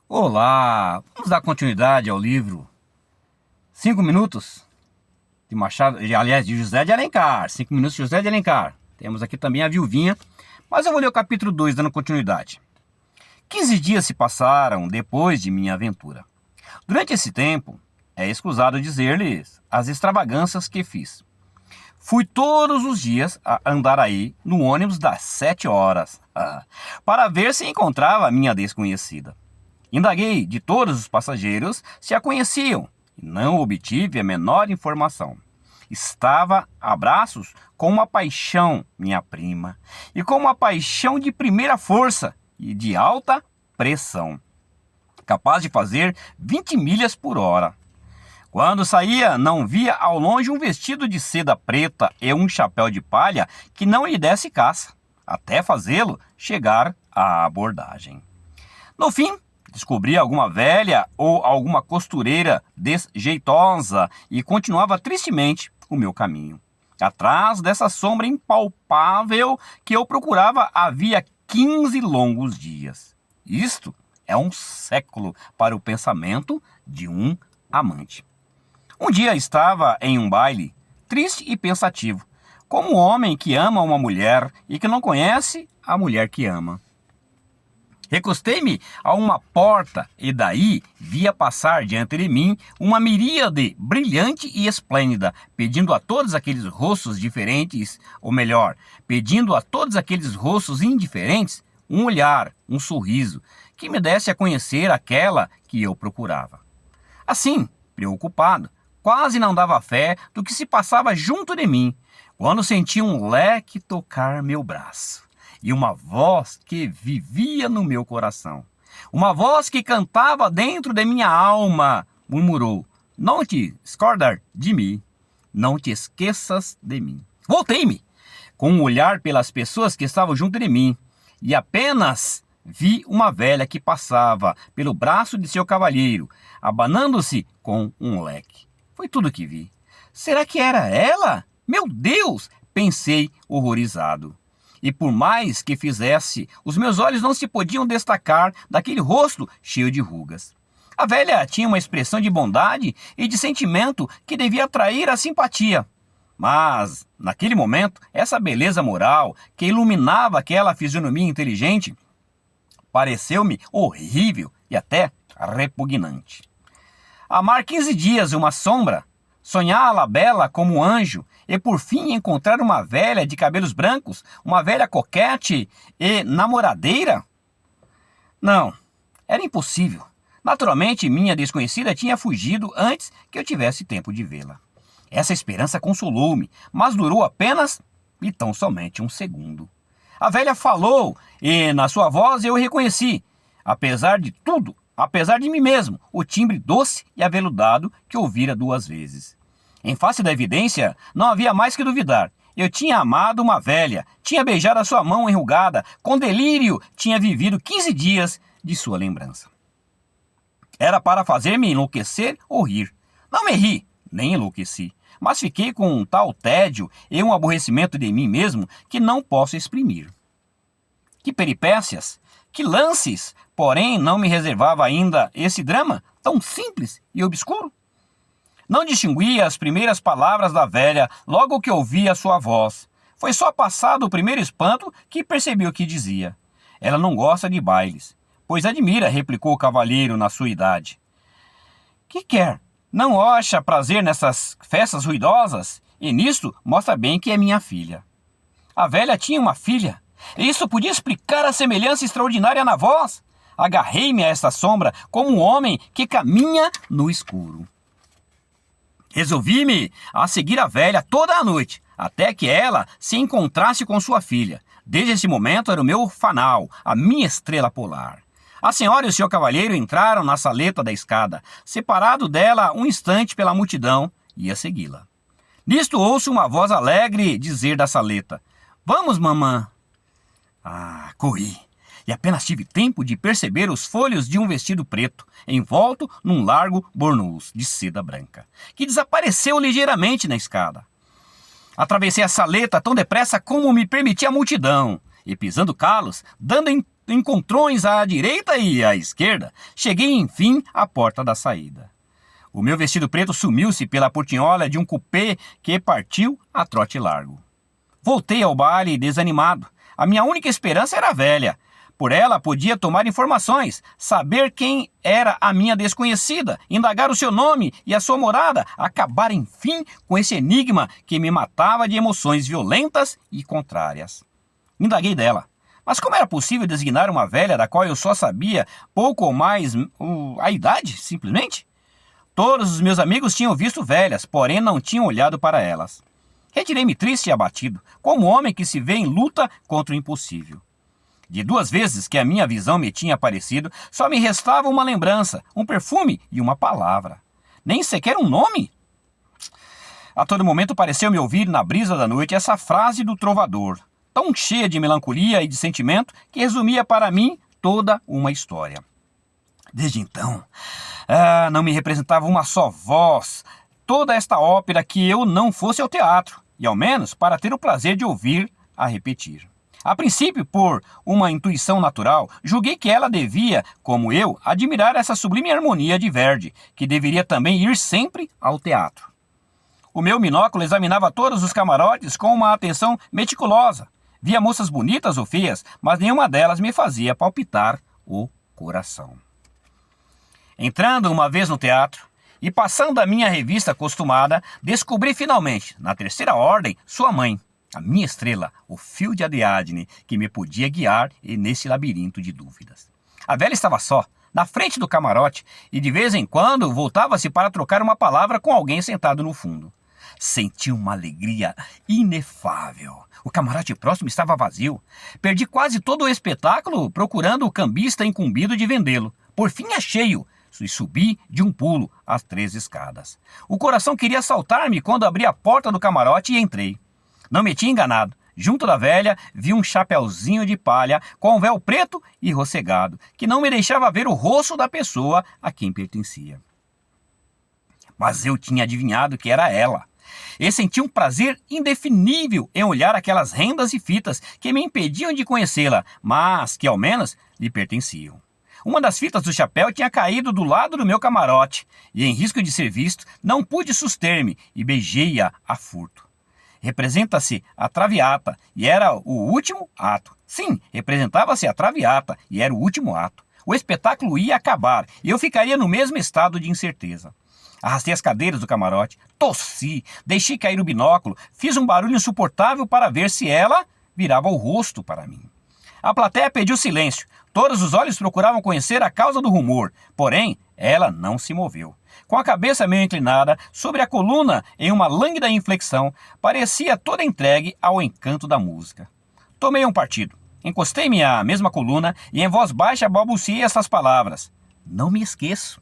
Olá, vamos dar continuidade ao livro 5 minutos de Machado, aliás, de José de Alencar. 5 minutos de José de Alencar. Temos aqui também a viuvinha, mas eu vou ler o capítulo 2 dando continuidade. 15 dias se passaram depois de minha aventura. Durante esse tempo, é escusado dizer-lhes as extravagâncias que fiz. Fui todos os dias a Andaraí no ônibus das 7 horas, para ver se encontrava a minha desconhecida. Indaguei de todos os passageiros se a conheciam e não obtive a menor informação. Estava a braços com uma paixão, minha prima, e com uma paixão de primeira força e de alta pressão, capaz de fazer 20 milhas por hora. Quando saía, não via ao longe um vestido de seda preta e um chapéu de palha que não lhe desse caça, até fazê-lo chegar à abordagem. No fim, descobri alguma velha ou alguma costureira desjeitosa e continuava tristemente o meu caminho. Atrás dessa sombra impalpável que eu procurava havia 15 longos dias. Isto é um século para o pensamento de um amante. Um dia estava em um baile, triste e pensativo, como um homem que ama uma mulher e que não conhece a mulher que ama. Recostei-me a uma porta e daí via passar diante de mim uma miríade brilhante e esplêndida, pedindo a todos aqueles rostos diferentes, ou melhor, pedindo a todos aqueles rostos indiferentes um olhar, um sorriso, que me desse a conhecer aquela que eu procurava. Assim, preocupado, quase não dava fé do que se passava junto de mim, quando senti um leque tocar meu braço. E uma voz que vivia no meu coração. Uma voz que cantava dentro de minha alma, murmurou: não te esqueças de mim, não te esqueças de mim. Voltei-me, com um olhar pelas pessoas que estavam junto de mim, e apenas vi uma velha que passava pelo braço de seu cavalheiro, abanando-se com um leque. Foi tudo que vi. Será que era ela? Meu Deus! Pensei horrorizado. E por mais que fizesse, os meus olhos não se podiam destacar daquele rosto cheio de rugas. A velha tinha uma expressão de bondade e de sentimento que devia atrair a simpatia. Mas, naquele momento, essa beleza moral que iluminava aquela fisionomia inteligente pareceu-me horrível e até repugnante. Amar 15 dias uma sombra, sonhá-la bela como um anjo e por fim encontrar uma velha de cabelos brancos, uma velha coquete e namoradeira? Não, era impossível. Naturalmente, minha desconhecida tinha fugido antes que eu tivesse tempo de vê-la. Essa esperança consolou-me, mas durou apenas e tão somente um segundo. A velha falou e na sua voz eu reconheci, apesar de tudo, apesar de mim mesmo, o timbre doce e aveludado que ouvira 2 vezes. Em face da evidência, não havia mais que duvidar. Eu tinha amado uma velha, tinha beijado a sua mão enrugada, com delírio tinha vivido 15 dias de sua lembrança. Era para fazer-me enlouquecer ou rir. Não me ri, nem enlouqueci, mas fiquei com um tal tédio e um aborrecimento de mim mesmo que não posso exprimir. Que peripécias, que lances, porém não me reservava ainda esse drama tão simples e obscuro. Não distingui as primeiras palavras da velha logo que ouvi a sua voz. Foi só passado o primeiro espanto que percebi o que dizia. Ela não gosta de bailes, pois admira, replicou o cavalheiro na sua idade. Que quer? Não acha prazer nessas festas ruidosas? E nisto mostra bem que é minha filha. A velha tinha uma filha. Isso podia explicar a semelhança extraordinária na voz. Agarrei-me a esta sombra como um homem que caminha no escuro. Resolvi-me a seguir a velha toda a noite, até que ela se encontrasse com sua filha. Desde esse momento era o meu fanal, a minha estrela polar. A senhora e o seu cavalheiro entraram na saleta da escada, separado dela um instante pela multidão, ia segui-la. Nisto ouço uma voz alegre dizer da saleta: vamos, mamã. Corri. E apenas tive tempo de perceber os folhos de um vestido preto, envolto num largo bornous de seda branca, que desapareceu ligeiramente na escada. Atravessei a saleta tão depressa como me permitia a multidão, e pisando calos, dando em encontrões à direita e à esquerda, cheguei enfim à porta da saída. O meu vestido preto sumiu-se pela portinhola de um cupê que partiu a trote largo. Voltei ao baile desanimado. A minha única esperança era a velha. Por ela podia tomar informações, saber quem era a minha desconhecida, indagar o seu nome e a sua morada, acabar enfim com esse enigma que me matava de emoções violentas e contrárias. Indaguei dela. Mas como era possível designar uma velha da qual eu só sabia pouco ou mais a idade, simplesmente? Todos os meus amigos tinham visto velhas, porém não tinham olhado para elas. Retirei-me triste e abatido, como homem que se vê em luta contra o impossível. De 2 vezes que a minha visão me tinha aparecido, só me restava uma lembrança, um perfume e uma palavra. Nem sequer um nome. A todo momento pareceu-me ouvir na brisa da noite essa frase do trovador, tão cheia de melancolia e de sentimento que resumia para mim toda uma história. Desde então, não me representava uma só voz, toda esta ópera que eu não fosse ao teatro, e ao menos para ter o prazer de ouvir a repetir. A princípio, por uma intuição natural, julguei que ela devia, como eu, admirar essa sublime harmonia de Verdi, que deveria também ir sempre ao teatro. O meu binóculo examinava todos os camarotes com uma atenção meticulosa. Via moças bonitas ou feias, mas nenhuma delas me fazia palpitar o coração. Entrando uma vez no teatro e passando a minha revista acostumada, descobri finalmente, na 3ª ordem, sua mãe, a minha estrela, o fio de Ariadne, que me podia guiar nesse labirinto de dúvidas. A velha estava só, na frente do camarote, e de vez em quando voltava-se para trocar uma palavra com alguém sentado no fundo. Senti uma alegria inefável. O camarote próximo estava vazio. Perdi quase todo o espetáculo procurando o cambista incumbido de vendê-lo. Por fim achei-o e subi de um pulo as 3 escadas. O coração queria saltar-me quando abri a porta do camarote e entrei. Não me tinha enganado. Junto da velha, vi um chapeuzinho de palha com um véu preto e rossegado, que não me deixava ver o rosto da pessoa a quem pertencia. Mas eu tinha adivinhado que era ela. E senti um prazer indefinível em olhar aquelas rendas e fitas que me impediam de conhecê-la, mas que ao menos lhe pertenciam. Uma das fitas do chapéu tinha caído do lado do meu camarote, e em risco de ser visto, não pude suster-me e beijei-a a furto. Representa-se a Traviata, e era o último ato. Sim, representava-se a Traviata, e era o último ato. O espetáculo ia acabar, e eu ficaria no mesmo estado de incerteza. Arrastei as cadeiras do camarote, tossi, deixei cair o binóculo, fiz um barulho insuportável para ver se ela virava o rosto para mim. A plateia pediu silêncio. Todos os olhos procuravam conhecer a causa do rumor, porém, ela não se moveu. Com a cabeça meio inclinada, sobre a coluna em uma lânguida inflexão, parecia toda entregue ao encanto da música. Tomei um partido. Encostei-me à mesma coluna e em voz baixa balbuciei estas palavras. Não me esqueço.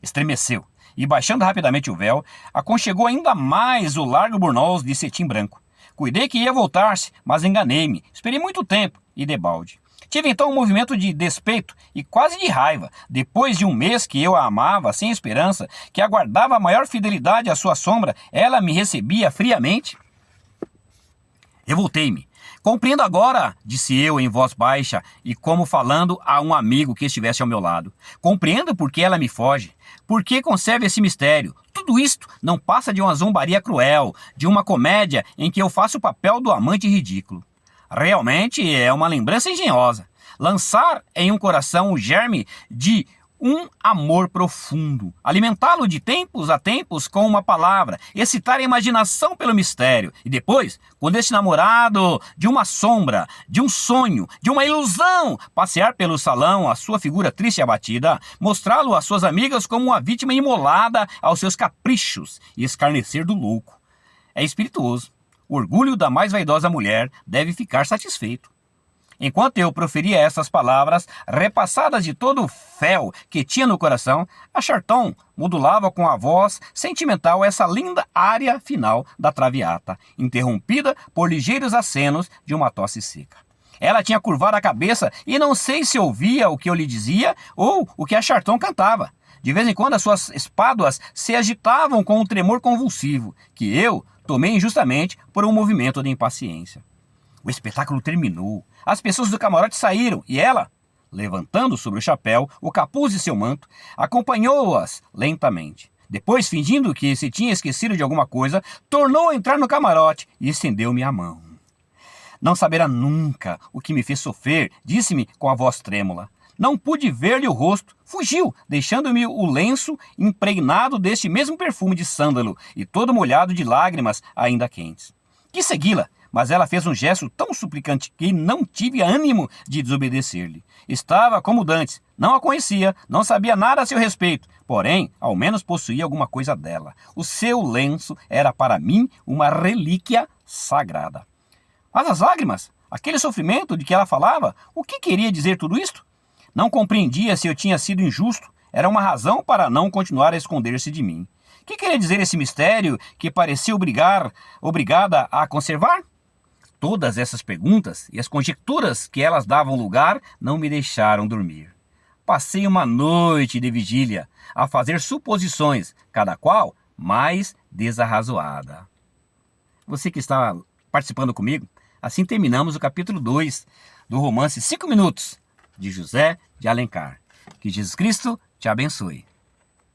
Estremeceu e, baixando rapidamente o véu, aconchegou ainda mais o largo burnous de cetim branco. Cuidei que ia voltar-se, mas enganei-me. Esperei muito tempo e debalde. Tive então um movimento de despeito e quase de raiva, depois de um mês que eu a amava sem esperança, que aguardava a maior fidelidade à sua sombra, ela me recebia friamente. Revoltei-me. Compreendo agora, disse eu em voz baixa e como falando a um amigo que estivesse ao meu lado. Compreendo por que ela me foge, por que conserva esse mistério. Tudo isto não passa de uma zombaria cruel, de uma comédia em que eu faço o papel do amante ridículo. Realmente é uma lembrança engenhosa. Lançar em um coração o germe de um amor profundo. Alimentá-lo de tempos a tempos com uma palavra. Excitar a imaginação pelo mistério. E depois, quando esse namorado de uma sombra, de um sonho, de uma ilusão, passear pelo salão a sua figura triste e abatida, mostrá-lo às suas amigas como uma vítima imolada aos seus caprichos e escarnecer do louco. É espirituoso. O orgulho da mais vaidosa mulher deve ficar satisfeito. Enquanto eu proferia essas palavras, repassadas de todo o fel que tinha no coração, a Charton modulava com a voz sentimental essa linda área final da Traviata, interrompida por ligeiros acenos de uma tosse seca. Ela tinha curvado a cabeça e não sei se ouvia o que eu lhe dizia ou o que a Charton cantava. De vez em quando as suas espáduas se agitavam com um tremor convulsivo, que eu tomei injustamente por um movimento de impaciência. O espetáculo terminou. As pessoas do camarote saíram e ela, levantando sobre o chapéu, o capuz de seu manto, acompanhou-as lentamente. Depois, fingindo que se tinha esquecido de alguma coisa, tornou a entrar no camarote e estendeu-me a mão. Não saberá nunca o que me fez sofrer, disse-me com a voz trêmula. Não pude ver-lhe o rosto. Fugiu, deixando-me o lenço impregnado deste mesmo perfume de sândalo e todo molhado de lágrimas ainda quentes. Quis segui-la, mas ela fez um gesto tão suplicante que não tive ânimo de desobedecer-lhe. Estava como dantes, não a conhecia, não sabia nada a seu respeito, porém, ao menos possuía alguma coisa dela. O seu lenço era para mim uma relíquia sagrada. Mas as lágrimas, aquele sofrimento de que ela falava, o que queria dizer tudo isto? Não compreendia se eu tinha sido injusto. Era uma razão para não continuar a esconder-se de mim. O que queria dizer esse mistério que parecia obrigada a conservar? Todas essas perguntas e as conjecturas que elas davam lugar não me deixaram dormir. Passei uma noite de vigília a fazer suposições, cada qual mais desarrazoada. Você que está participando comigo, assim terminamos o capítulo 2 do romance 5 Minutos, de José de Alencar. Que Jesus Cristo te abençoe.